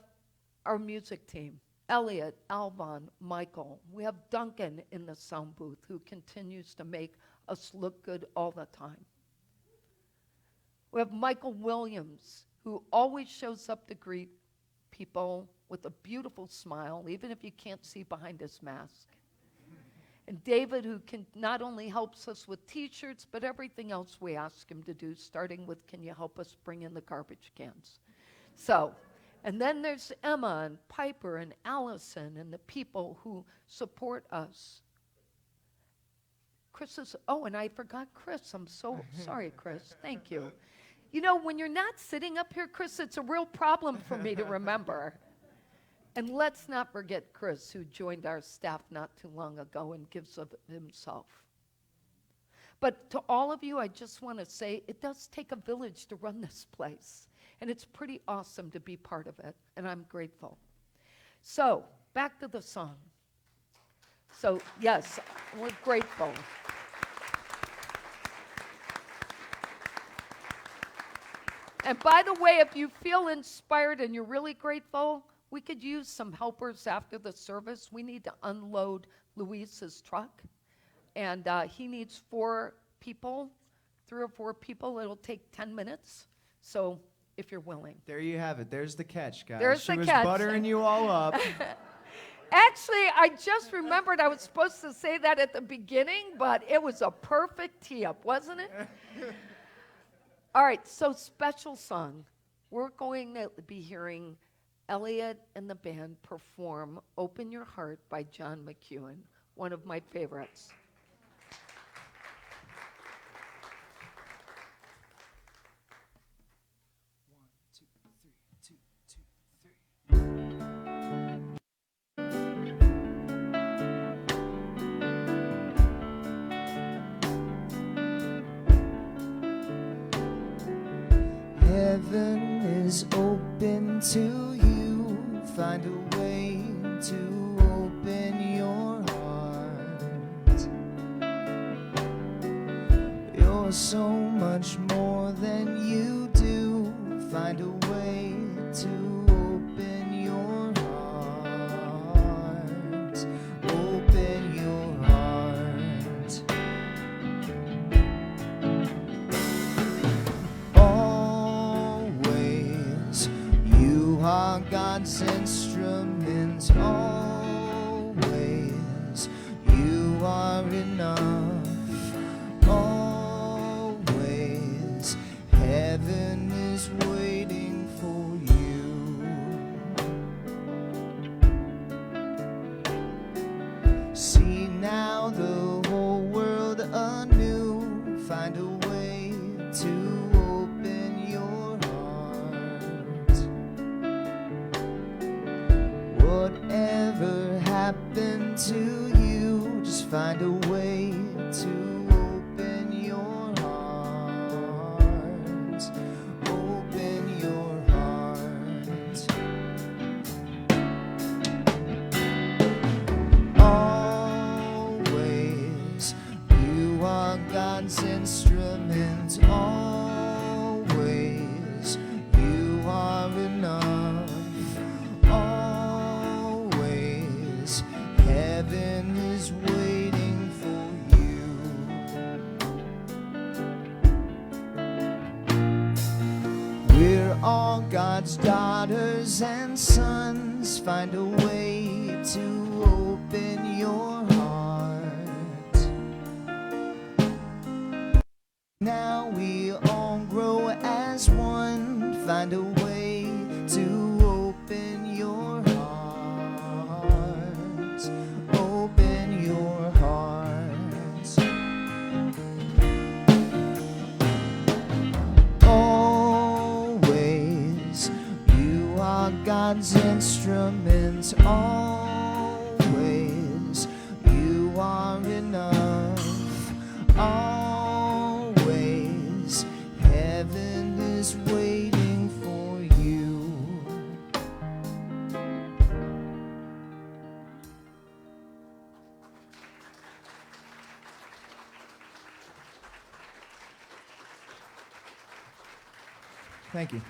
our music team, Elliot, Alvon, Michael. We have Duncan in the sound booth who continues to make us look good all the time. We have Michael Williams, who always shows up to greet people with a beautiful smile, even if you can't see behind his mask. And David, who can not only helps us with t-shirts, but everything else we ask him to do, starting with, can you help us bring in the garbage cans? So, and then there's Emma and Piper and Allison and the people who support us. Chris is, oh, and I forgot Chris. I'm so sorry, Chris. Thank you. You know, when you're not sitting up here, Chris, it's a real problem for me to remember. And let's not forget Chris, who joined our staff not too long ago and gives of himself. But to all of you, I just want to say it does take a village to run this place. And it's pretty awesome to be part of it, and I'm grateful. So, back to the song. So, yes, we're grateful. And by the way, if you feel inspired and you're really grateful, we could use some helpers after the service. We need to unload Luis's truck, and he needs 4 people, 3 or 4 people. It'll take 10 minutes, so if you're willing. There you have it. There's the catch, guys. There's she the was catch. buttering you all up. Actually, I just remembered I was supposed to say that at the beginning, but it was a perfect tee-up, wasn't it? All right, so special song. We're going to be hearing Elliot and the band perform Open Your Heart by John McEwen, one of my favorites. heaven is open to you. Find a way to open your heart. You're so much more than you do. Find a way to open your heart. Open your heart. Always, you are God's instruments. Always, you are enough. Always, heaven is waiting for you. See now the whole world anew. Find a way to open your heart. Whatever happened to you, just find a way to open your heart. Open your heart. Always, you are God's instrument. Always, you are enough. Always, heaven is waiting for you. We're all God's daughters and sons. Find a way to open your heart. Now we all grow as one. Find a way to open your heart. Open your heart. Always, you are God's instruments. Always, you are enough. Always, heaven is waiting for you. Thank you.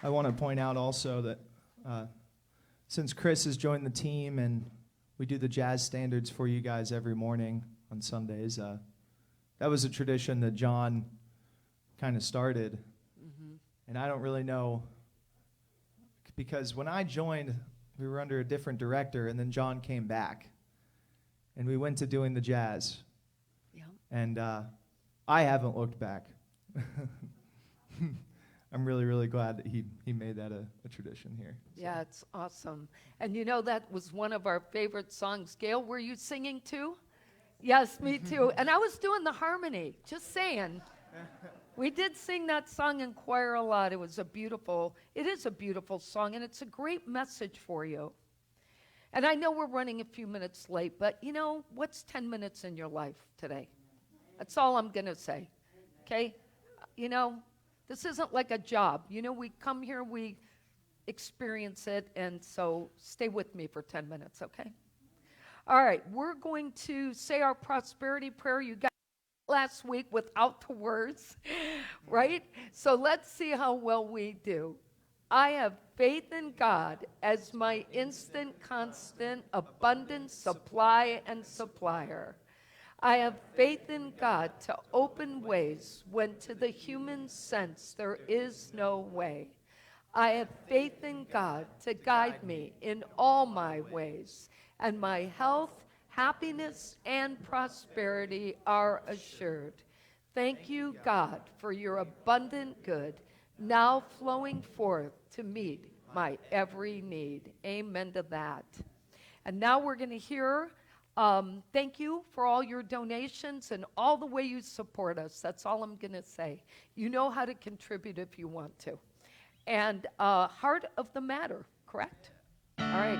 I want to point out also that since Chris has joined the team and we do the jazz standards for you guys every morning on Sundays, that was a tradition that John kind of started. And I don't really know, because when I joined, we were under a different director, and then John came back. And we went to doing the jazz. Yeah. And I haven't looked back. I'm really, really glad that he made that a tradition here. So. Yeah, it's awesome. And you know, that was one of our favorite songs. Gail, were you singing too? Yes, me too. And I was doing the harmony, just saying. We did sing that song in choir a lot. It is a beautiful song, and it's a great message for you. And I know we're running a few minutes late, but you know, what's 10 minutes in your life today? That's all I'm going to say, okay? You know, this isn't like a job. You know, we come here, we experience it, and so stay with me for 10 minutes, okay? All right, we're going to say our prosperity prayer. You got it last week without the words, right? So let's see how well we do. I have faith in God as my instant, constant, abundant supply and supplier. I have faith in God to open ways when to the human sense there is no way. I have faith in God to guide me in all my ways, and my health, happiness, and prosperity are assured. Thank you, God, for your abundant good, now flowing forth to meet my every need. Amen to that. And now we're going to hear thank you for all your donations and all the way you support us. That's all I'm going to say. You know how to contribute if you want to. And heart of the matter, correct? All right.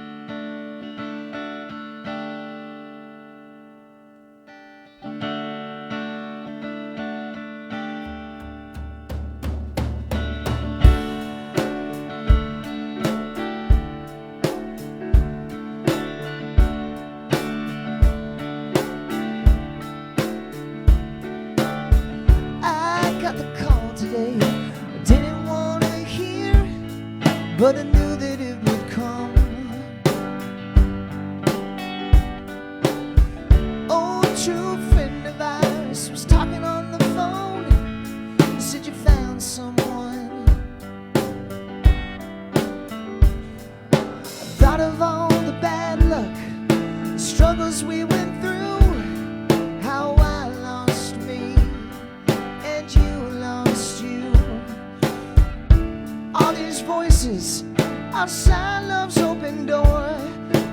but I knew that it would come. Old true friend of ours was talking on the phone. He said you found someone. I thought of all the bad luck, the struggles we went through, how I lost me and you lost you. All these voices outside love's open door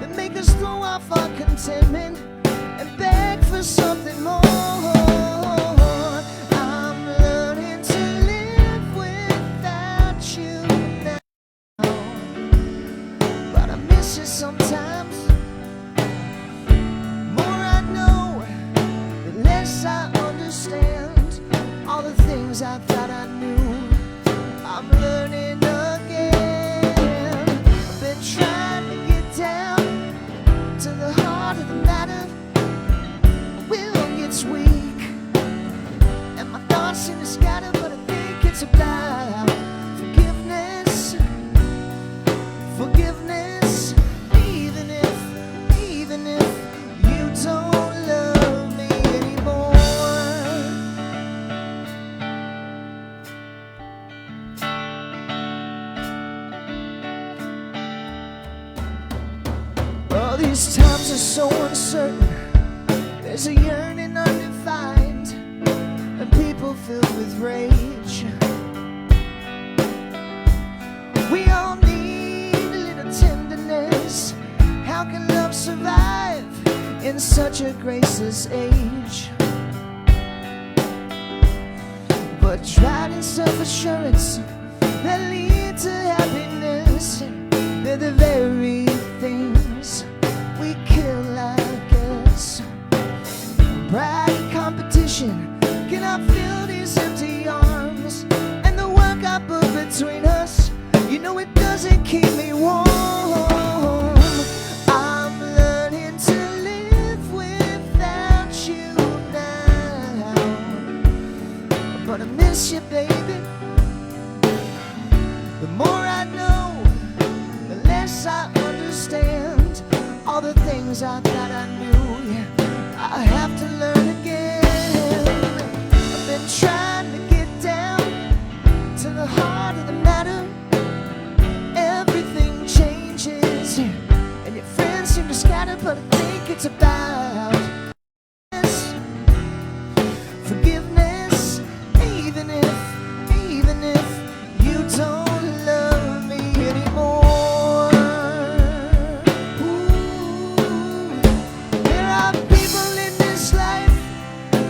that make us throw off our contentment and beg for something more. I'm learning to live without you now, but I miss you sometimes. More I know, the less I understand all the things I thought I knew. I'm learning again. I've been trying to get down to the heart of the matter. My will gets weak and my thoughts seem to scatter, but I think it's about forgiveness. Forgiveness, even if you don't love me anymore. Oh, these times are so uncertain. There's a yearning undefined, and people filled with rage. We all need a little tenderness. How can love survive in such a graceless age? But tried in self-assurance that lead to happiness, they're the very things we kill, I guess. Pride and competition cannot fill these empty arms, and the work I put between us, you know it doesn't keep me warm. I'm learning to live without you now, but I miss you, baby. The more I know, the less I understand all the things I thought I knew. Yeah, I have to learn again. I've been trying to get down to the heart of the matter. Everything changes, and your friends seem to scatter, but I think it's about forgiveness, even if you don't love me anymore. Ooh, there are people in this life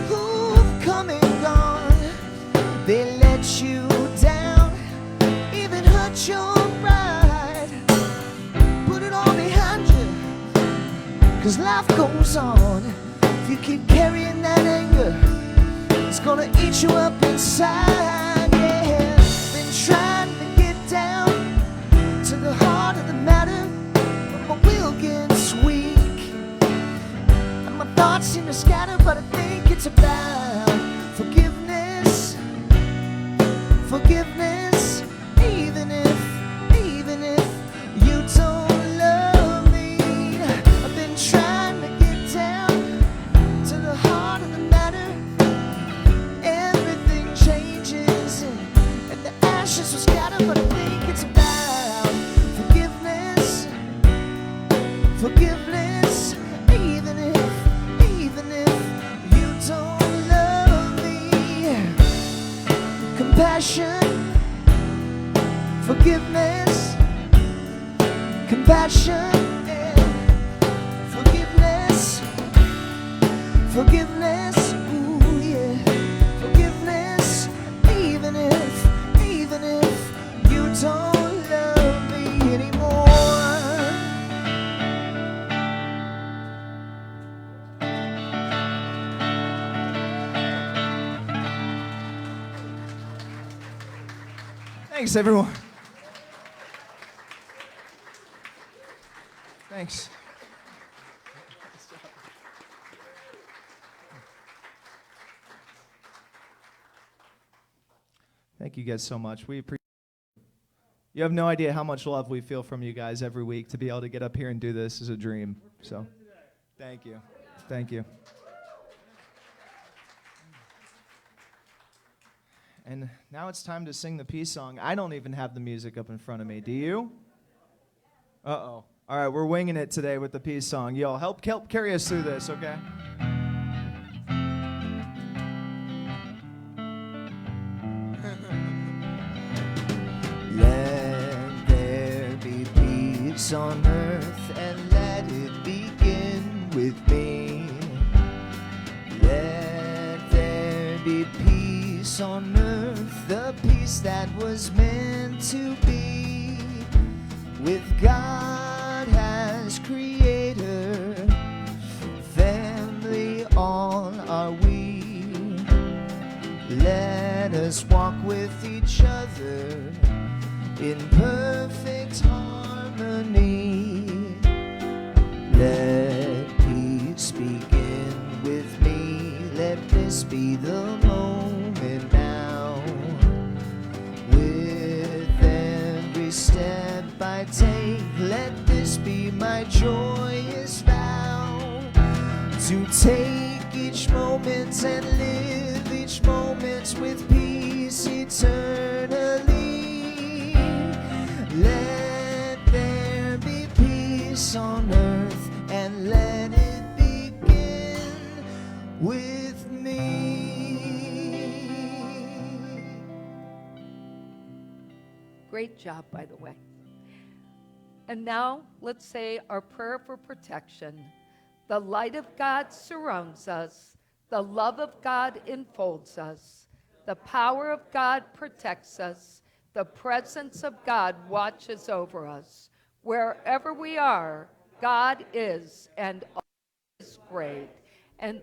who've come and gone. They let you down, even hurt your pride. Put it all behind you, 'cause life goes on. If you keep carrying that anger, it's gonna eat you up inside. Yeah, been trying to get down to the heart of the matter, but my will gets weak and my thoughts seem to scatter, but I think it's about forgiveness. Forgiveness, even if you don't love me. I've been trying to get down to the heart of the matter. Everything changes, and the ashes will scatter, but I think it's about forgiveness. Forgiveness, even if you don't love me. Compassion, forgiveness, compassion, and forgiveness, forgiveness, ooh yeah, forgiveness, even if you don't love me anymore. Thanks, everyone. Thanks. Thank you guys so much. We appreciate You have no idea how much love we feel from you guys every week. To be able to get up here and do this is a dream. So, thank you. Thank you. And now it's time to sing the peace song. I don't even have the music up in front of me. Do you? Uh-oh. All right, we're winging it today with the peace song. Y'all help carry us through this, okay? Let there be peace on earth and let it begin with me. Let there be peace on earth, the peace that was meant to be with God as creator. Family all are we. Let us walk with each other in perfect harmony. Let peace begin with me. Let this be the moment now. With every step I take, let this be my joyous vow. To take each moment and live each moment with peace eternally. Let there be peace on earth and let it begin with me. Great job, by the way. And now let's say our prayer for protection. The light of God surrounds us. The love of God enfolds us. The power of God protects us. The presence of God watches over us. Wherever we are, God is and is great. And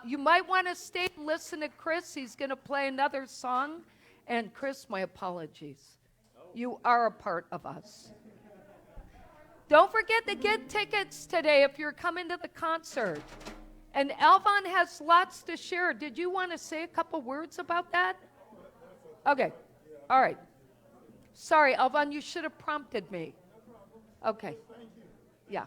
you might want to stay and listen to Chris. He's going to play another song. And Chris, my apologies. You are a part of us. Don't forget to get tickets today if you're coming to the concert. And Alvon has lots to share. Did you want to say a couple words about that? Okay. All right. Sorry, Alvon, you should have prompted me. Okay. Yeah.